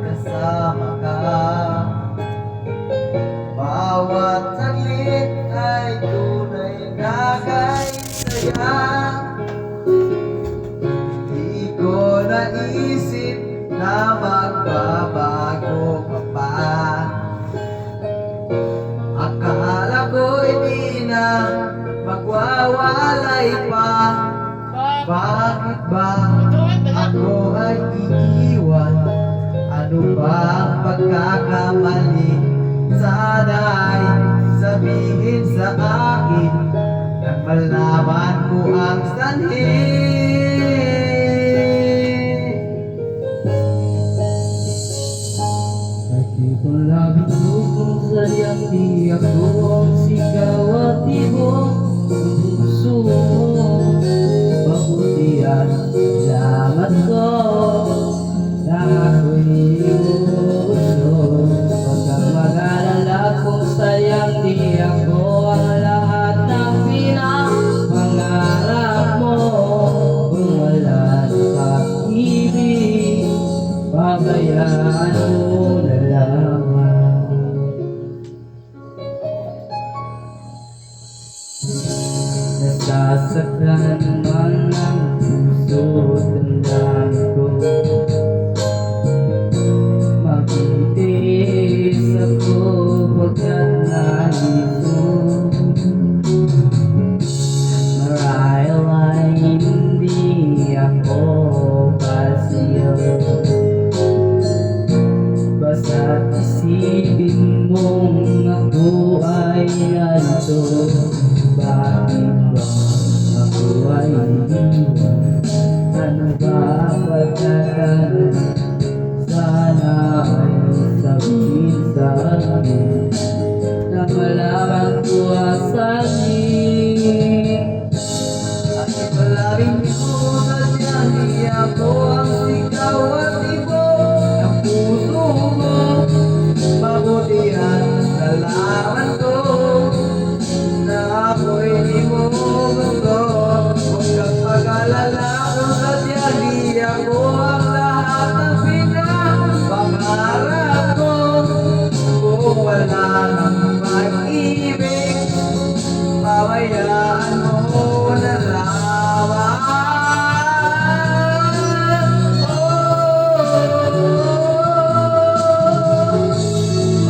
Kasama ka, bawat saglit ay tunay na saya. Di ko naisip na magbabago ka pa. Akala ko hindi na magwawalay pa. Bakit ba ako ay iiwan? Ano ba ang pagkakamali? Sana'y sabihin sa akin nang malaman ko ang sanhi. Nakita lang kung sayang di ako ang sigaw at ibong puso mo. Mabutihan, salamat ko na ako'y gusto. Pagka mag-alala kung sayang di ako ang lahat ng pinapangarap mo. Kung wala na pag-ibig, pabayaan mo na lamang. Nasasaktan